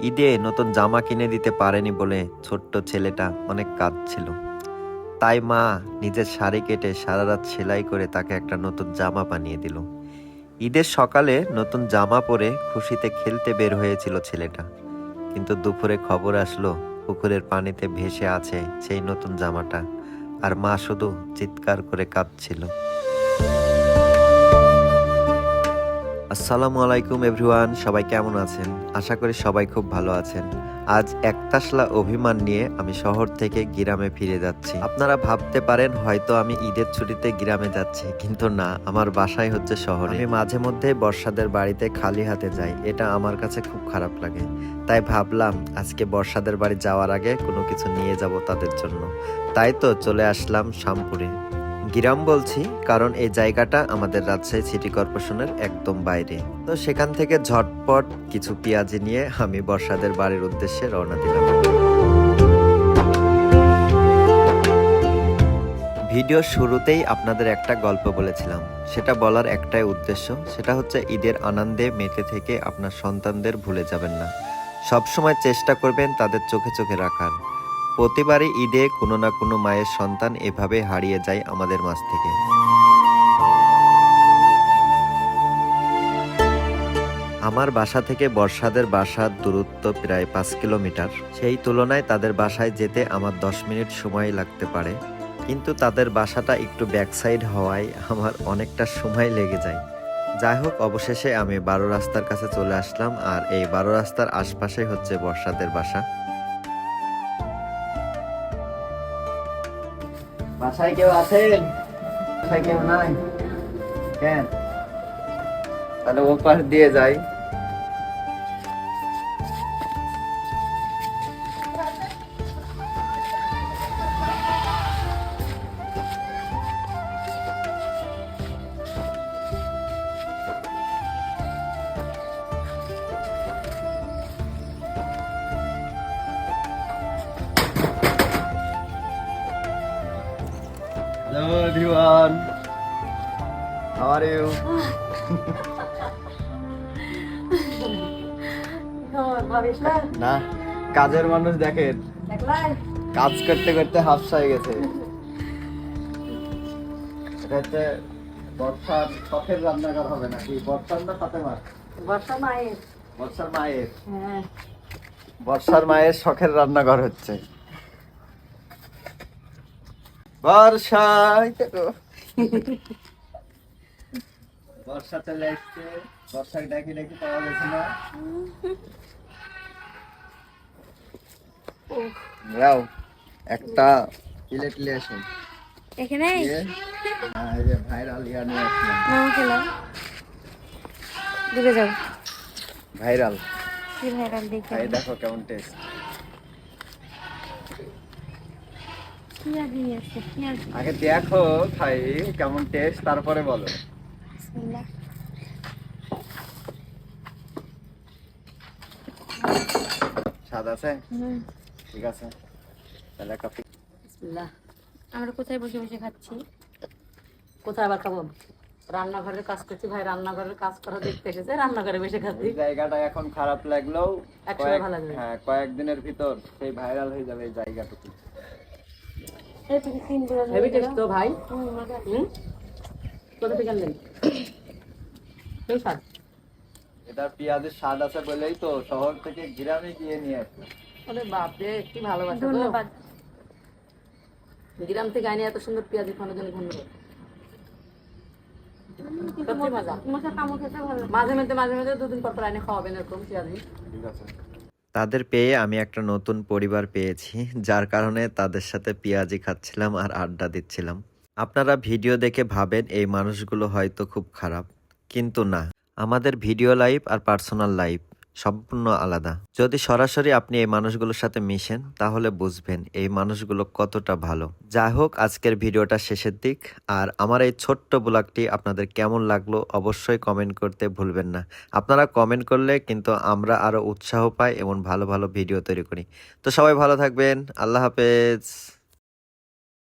ঈদে নতুন জামা কিনে দিতে পারেনি বলে ছোট্ট ছেলেটা অনেক কাঁদছিল। তাই মা নিজের শাড়ি কেটে সারা রাত সেলাই করে তাকে একটা নতুন জামা বানিয়ে দিল। ঈদের সকালে নতুন জামা পরে খুশিতে খেলতে বের হয়েছিল ছেলেটা, কিন্তু দুপুরে খবর আসলো পুকুরের পানিতে ভেসে আছে সেই নতুন জামাটা, আর মা শুধু চিৎকার করে কাঁদছিল। আসসালামু আলাইকুম এভরিওয়ান, সবাই কেমন আছেন? আশা করি সবাই খুব ভালো আছেন। আজ একতাশলা অভিমান নিয়ে আমি শহর থেকে গ্রামে ফিরে যাচ্ছি। আপনারা ভাবতে পারেন হয়তো আমি ঈদের ছুটিতে গ্রামে যাচ্ছি, কিন্তু না, আমার বাসাই হচ্ছে শহরে। আমি মাঝে মধ্যে বর্ষাদের বাড়িতে খালি হাতে যাই, এটা আমার কাছে খুব খারাপ লাগে। তাই ভাবলাম আজকে বর্ষাদের বাড়ি যাওয়ার আগে কোনো কিছু নিয়ে যাব তাদের জন্য। তাই তো চলে আসলাম শ্যামপুরে। গ্রাম বলছি কারণ এই জায়গাটা আমাদের রাজশাহী সিটি কর্পোরেশনের একদম বাইরে। তো সেখান থেকে ঝটপট কিছু পেঁয়াজি নিয়ে আমি বর্ষাদের বাড়ির উদ্দেশ্যে রওনা দিলাম। ভিডিও শুরুতেই আপনাদের একটা গল্প বলেছিলাম, সেটা বলার একটাই উদ্দেশ্য, সেটা হচ্ছে ঈদের আনন্দে মেতে থেকে আপনার সন্তানদের ভুলে যাবেন না। সবসময় চেষ্টা করবেন তাদের চোখে চোখে রাখার। প্রতিবারই ঈদে কোনো না কোনো মায়ের সন্তান এভাবে হারিয়ে যায় আমাদের মাঝ থেকে। আমার বাসা থেকে বর্ষাদের বাসার দূরত্ব প্রায় 5 কিলোমিটার। সেই তুলনায় তাদের বাসায় যেতে আমার 10 মিনিট সময় লাগতে পারে, কিন্তু তাদের বাসাটা একটু ব্যাক সাইড হওয়ায় আমার অনেকটা সময় লেগে যায়। যাই হোক, অবশেষে আমি 12 রাস্তার কাছে চলে আসলাম, আর এই 12 রাস্তার আশপাশেই হচ্ছে বর্ষাদের বাসা। বাসায় কেউ আছেন? বাসায় কেউ নাই কেন? তাহলে ও পাশ দিয়ে যাই। Hello everyone, how are you? না, কাজের মানুষ দেখেন, কাজ করতে করতে হাফসা হয়ে গেছে। এটা হচ্ছে বর্ষার শখের রান্নাঘর হবে নাকি? বর্ষার না ফাতেমার? বর্ষার মায়ের। বর্ষার মায়ের। হ্যাঁ। বর্ষার মায়ের শখের রান্নাঘর হচ্ছে। বর্ষা বর্ষা চলে আসছে, বর্ষাকে ডাকি ডাকি পাওয়া গেছে না। যাও একটা প্লেট নিয়ে আসুন। এখানে এই যে ভাইরাল ইয়া নিয়ে আসলাম। নাম খেলাম দূরে যাও। ভাইরাল, কি ভাইরাল দেখে এই দেখো কেমন টেস্ট। কি নিয়ে আসছে কি আর আগে দেখো খাই কেমন টেস্ট, তারপরে বলো। বিসমিল্লাহ। স্বাদ আছে? ঠিক আছে, তাহলে একটা বিসমিল্লাহ। আমরা কোথায় বসে বসে খাচ্ছি? কোথায় আবার খাবো? রান্নাঘরের কাজ করছি, ভাই রান্নাঘরের কাজ করা দেখতে এসেছে, রান্নাঘরে বসে খাচ্ছি। এই জায়গাটা এখন খারাপ লাগলেও একসময় ভালো লাগবে। হ্যাঁ, কয়েকদিনের ভিতর সেই ভাইরাল হয়ে যাবে এই জায়গাটুকু। হেভি টেস্ট তো ভাই। কোথা থেকে আনলেন? কেউ স্বাদ? এটা পেঁয়াজের স্বাদ আছে বলেই তো শহর থেকে গ্রামে গিয়ে নিয়ে আসি। ওরে বাপ রে, কি ভালোবাসা। ধন্যবাদ। গ্রাম থেকে আইনি এত সুন্দর পেঁয়াজ খাওয়ানোর জন্য ধন্যবাদ। সত্যি মজা। মশা কামড় খেতে ভালো লাগে। মাঝে মধ্যে দুদিন পর পর আইনে খাওয়াবেন এরকম পেঁয়াজি। ঠিক আছে। তাদের পেয়ে আমি একটা নতুন পরিবার পেয়েছি, যার কারণে তাদের সাথে পেঁয়াজি খাচ্ছিলাম আর আড্ডা দিচ্ছিলাম। আপনারা ভিডিও দেখে ভাবেন এই মানুষগুলো হয়তো খুব খারাপ, কিন্তু না, আমাদের ভিডিও লাইফ আর পার্সোনাল লাইফ সম্পূর্ণ আলাদা। যদি সরাসরি আপনি এই মানুষগুলোর সাথে মিশেন তাহলে বুঝবেন এই মানুষগুলো কতটা ভালো। যাই হোক, আজকের ভিডিওটা শেষের দিক, আর আমার এই ছোট্ট ব্লগটি আপনাদের কেমন লাগলো অবশ্যই কমেন্ট করতে ভুলবেন না। আপনারা কমেন্ট করলে কিন্তু আমরা আরো উৎসাহ পাই এমন ভালো ভালো ভিডিও তৈরি করি। তো সবাই ভালো থাকবেন, আল্লাহ হাফেজ।